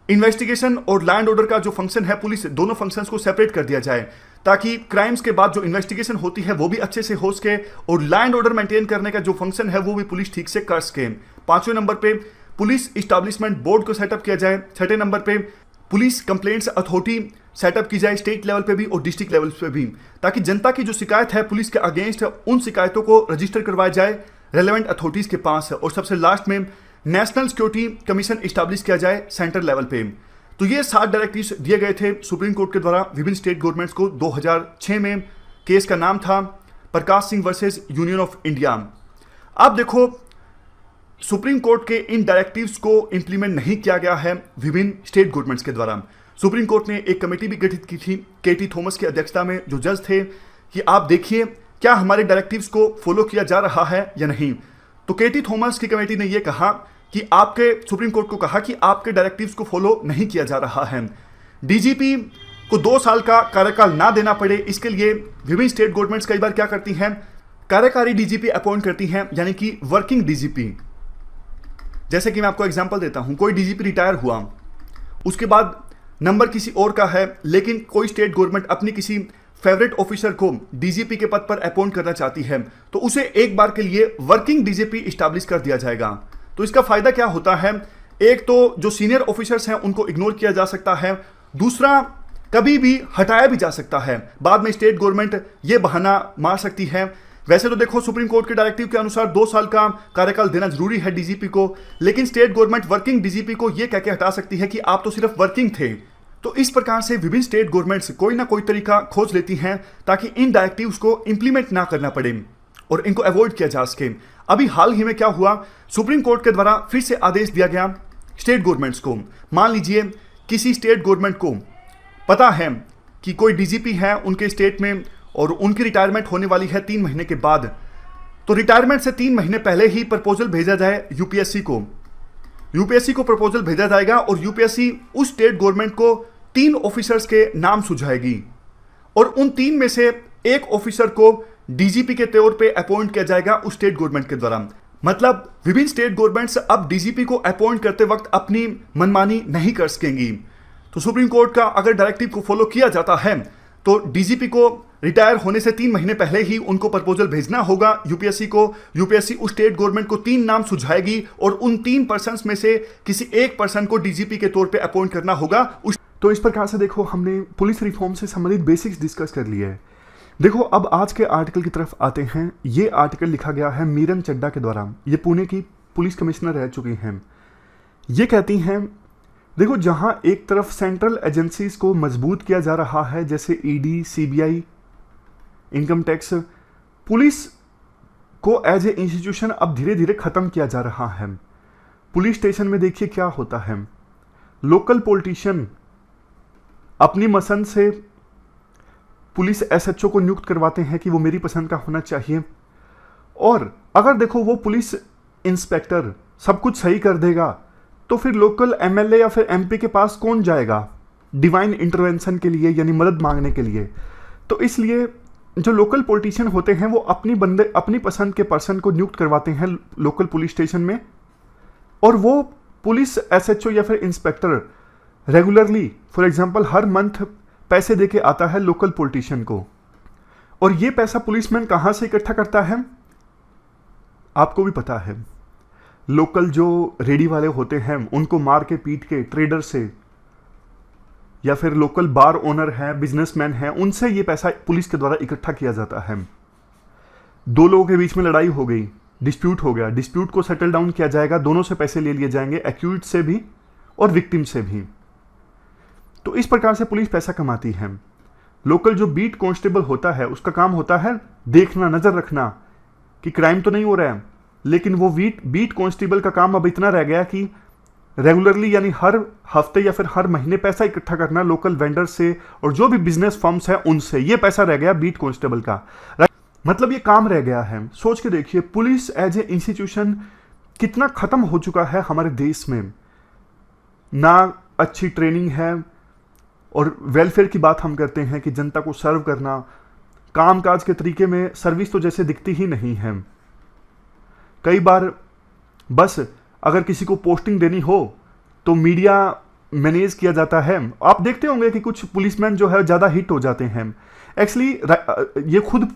इन्वेस्टिगेशन और लैंड ऑर्डर का जो फंक्शन है, पुलिस दोनों फंक्शंस को सेपरेट कर दिया जाए ताकि क्राइम्स के बाद जो इन्वेस्टिगेशन होती है वो भी अच्छे से हो सके और लैंड ऑर्डर मेंटेन करने का जो फंक्शन है वो भी पुलिस ठीक से कर सके। 5वें नंबर पे पुलिस इस्टेब्लिशमेंट बोर्ड को सेटअप किया जाए। 6ठे नंबर पे पुलिस कंप्लेंट्स अथॉरिटी सेटअप की जाए स्टेट लेवल पे भी और डिस्ट्रिक्ट लेवल पे भी, ताकि जनता की जो शिकायत है पुलिस के अगेंस्ट उन शिकायतों को रजिस्टर करवाया जाए रेलेवेंट अथॉरिटीज के पास। और सबसे लास्ट में नेशनल सिक्योरिटी कमीशन इस्टेब्लिश किया जाए सेंट्रल लेवल पे। तो ये 7 डायरेक्टिव्स दिए गए थे सुप्रीम कोर्ट के द्वारा विभिन्न स्टेट गवर्नमेंट्स को 2006 में। केस का नाम था Prakash Singh versus union of India. अब देखो सुप्रीम कोर्ट के इन डायरेक्टिव्स को इंप्लीमेंट नहीं किया गया है विभिन्न स्टेट गवर्नमेंट्स के द्वारा। सुप्रीम कोर्ट ने एक कमेटी भी गठित की थी केटी थॉमस की अध्यक्षता में, जो जज थे, कि आप देखिए क्या हमारे डायरेक्टिव्स को फॉलो किया जा रहा है या नहीं। तो केटी थॉमस की कमेटी ने यह कहा कि आपके सुप्रीम कोर्ट को कहा कि आपके डायरेक्टिव्स को फॉलो नहीं किया जा रहा है। डीजीपी को 2 साल का कार्यकाल ना देना पड़े, इसके लिए विभिन्न स्टेट गवर्नमेंट्स कई बार क्या करती हैं, कार्यकारी डीजीपी अपॉइंट करती हैं, यानी कि वर्किंग डीजीपी। जैसे कि मैं आपको एग्जांपल देता हूं, कोई डीजीपी रिटायर हुआ, उसके बाद नंबर किसी और का है, लेकिन कोई स्टेट गवर्नमेंट अपनी किसी फेवरेट ऑफिसर को डीजीपी के पद पर अपॉइंट करना चाहती है, तो उसे एक बार के लिए वर्किंग डीजीपी इस्टेब्लिश कर दिया जाएगा। तो इसका फायदा क्या होता है, एक तो जो सीनियर ऑफिसर्स हैं उनको इग्नोर किया जा सकता है, दूसरा कभी भी हटाया भी जा सकता है। बाद में स्टेट गवर्नमेंट ये बहाना मार सकती है। वैसे तो देखो सुप्रीम कोर्ट के डायरेक्टिव के अनुसार 2 साल का कार्यकाल देना जरूरी है डीजीपी को, लेकिन स्टेट गवर्नमेंट वर्किंग डीजीपी को यह कह के हटा सकती है कि आप तो सिर्फ वर्किंग थे। तो इस प्रकार से विभिन्न स्टेट गवर्नमेंट्स कोई ना कोई तरीका खोज लेती हैं ताकि इन डायरेक्टिव्स को इंप्लीमेंट ना करना पड़े और इनको अवॉइड किया जा सके। अभी हाल ही में क्या हुआ, सुप्रीम कोर्ट के द्वारा फिर से आदेश दिया गया स्टेट गवर्नमेंट्स को। मान लीजिए किसी स्टेट गवर्नमेंट को पता है कि कोई डीजीपी है उनके स्टेट में और उनकी रिटायरमेंट होने वाली है 3 महीने के बाद, तो रिटायरमेंट से 3 महीने पहले ही प्रपोजल भेजा जाए यूपीएससी को। यूपीएससी को प्रपोजल भेजा जाएगा और यूपीएससी उस स्टेट गवर्नमेंट को 3 ऑफिसर्स के नाम सुझाएगी और उन 3 में से एक ऑफिसर को डीजीपी के तौर पे अपॉइंट किया जाएगा उस स्टेट गवर्नमेंट के द्वारा। मतलब विभिन्न स्टेट गवर्नमेंट्स अब डीजीपी को अपॉइंट करते वक्त अपनी मनमानी नहीं कर सकेंगी। तो सुप्रीम कोर्ट का अगर डायरेक्टिव को फॉलो किया जाता है तो डीजीपी को रिटायर होने से 3 महीने पहले ही उनको प्रपोजल भेजना होगा यूपीएससी को। यूपीएससी उस स्टेट गवर्नमेंट को 3 नाम सुझाएगी और उन 3 पर्सन्स में से किसी एक पर्सन को डीजीपी के तौर पे अपॉइंट करना होगा। तो इस प्रकार से देखो हमने पुलिस रिफॉर्म से संबंधित बेसिक्स डिस्कस कर लिए है। देखो अब आज के आर्टिकल की तरफ आते हैं। ये आर्टिकल लिखा गया है मीरन चड्डा के द्वारा, ये पुणे की पुलिस कमिश्नर रह चुकी हैं। ये कहती हैं देखो जहां एक तरफ सेंट्रल एजेंसीज को मजबूत किया जा रहा है जैसे ED, CBI, income tax, police को एज ए इंस्टीट्यूशन अब धीरे धीरे खत्म किया जा रहा है। पुलिस स्टेशन में देखिए क्या होता है, लोकल पॉलिटिशियन अपनी पसंद से पुलिस एसएचओ को नियुक्त करवाते हैं कि वो मेरी पसंद का होना चाहिए, और अगर देखो वो पुलिस इंस्पेक्टर सब कुछ सही कर देगा तो फिर लोकल एमएलए या फिर एमपी के पास कौन जाएगा डिवाइन इंटरवेंशन के लिए, यानी मदद मांगने के लिए। तो इसलिए जो लोकल पॉलिटिशियन होते हैं वो अपनी पसंद के पर्सन को नियुक्त करवाते हैं लोकल पुलिस स्टेशन में, और वो पुलिस एसएचओ या फिर inspector regularly for example her month पैसे देके आता है लोकल पॉलिटिशियन को, और ये पैसा पुलिसमैन कहां से इकट्ठा करता है आपको भी पता है। लोकल जो रेडी वाले होते हैं उनको मार के पीट के ट्रेडर से, या फिर लोकल बार ओनर है, बिजनेसमैन है, उनसे ये पैसा पुलिस के द्वारा इकट्ठा किया जाता है। दो लोगों के बीच में लड़ाई हो गई, डिस्प्यूट हो गया, डिस्प्यूट को सेटल डाउन किया जाएगा, दोनों से पैसे ले लिए जाएंगे, एक्यूज से भी और विक्टिम से भी। तो इस प्रकार से पुलिस पैसा कमाती है। लोकल जो बीट कांस्टेबल होता है उसका काम होता है देखना, नजर रखना कि क्राइम तो नहीं हो रहा है, लेकिन वो बीट कांस्टेबल का काम अब इतना रह गया कि रेगुलरली यानी हर हफ्ते या फिर हर महीने पैसा इकट्ठा करना लोकल वेंडर से और जो भी बिजनेस फर्म्स है उनसे, ये पैसा रह गया बीट कांस्टेबल का। मतलब ये काम रह गया है। सोच के देखिए पुलिस एज ए इंस्टीट्यूशन कितना खत्म हो चुका है हमारे देश में। ना अच्छी ट्रेनिंग है, और वेलफेयर की बात हम करते हैं कि जनता को सर्व करना, कामकाज के तरीके में सर्विस तो जैसे दिखती ही नहीं है। कई बार बस अगर किसी को पोस्टिंग देनी हो तो मीडिया मैनेज किया जाता है। आप देखते होंगे कि कुछ पुलिसमैन जो है ज़्यादा हिट हो जाते हैं। एक्चुअली ये खुद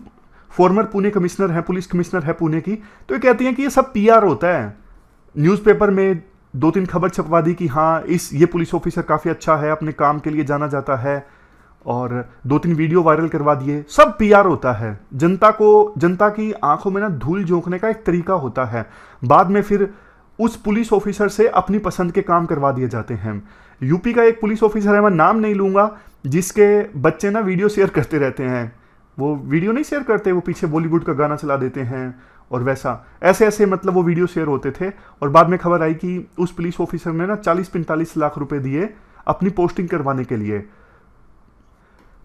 फॉर्मर पुणे कमिश्नर है, पुलिस कमिश्नर है पुणे की, तो ये कहती हैं कि ये सब पीआर होता है। न्यूज़पेपर में 2-3 खबर छपवा दी कि हाँ ये पुलिस ऑफिसर काफ़ी अच्छा है, अपने काम के लिए जाना जाता है, और 2-3 वीडियो वायरल करवा दिए, सब पीआर होता है। जनता की आंखों में ना धूल झोंकने का एक तरीका होता है। बाद में फिर उस पुलिस ऑफिसर से अपनी पसंद के काम करवा दिए जाते हैं। यूपी का एक पुलिस ऑफिसर है, मैं नाम नहीं लूंगा, जिसके बच्चे ना वीडियो शेयर करते रहते हैं। वो वीडियो नहीं शेयर करते, वो पीछे बॉलीवुड का गाना चला देते हैं और वैसा ऐसे मतलब वो वीडियो शेयर होते थे। और बाद में खबर आई कि उस पुलिस ऑफिसर ने ना 40-45 लाख रुपए दिए अपनी पोस्टिंग करवाने के लिए।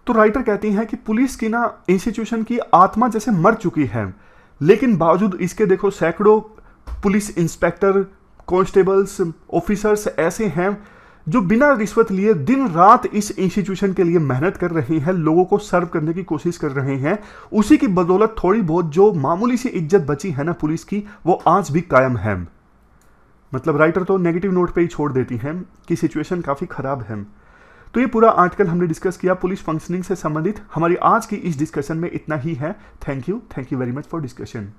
तो राइटर कहती हैं कि पुलिस की ना इंस्टीट्यूशन की आत्मा जैसे मर चुकी है, लेकिन बावजूद इसके देखो सैकड़ों पुलिस इंस्पेक्टर, कांस्टेबल्स, ऑफिसर्स ऐसे हैं जो बिना रिश्वत लिए दिन रात इस इंस्टीट्यूशन के लिए मेहनत कर रहे हैं, लोगों को सर्व करने की कोशिश कर रहे हैं। उसी की बदौलत थोड़ी बहुत जो मामूली सी इज्जत बची है ना पुलिस की, वो आज भी कायम है। मतलब राइटर तो नेगेटिव नोट पे ही छोड़ देती हैं कि सिचुएशन काफ़ी ख़राब है। तो ये पूरा आर्टिकल हमने डिस्कस किया पुलिस फंक्शनिंग से संबंधित। हमारी आज की इस डिस्कशन में इतना ही है। Thank you very much for discussion.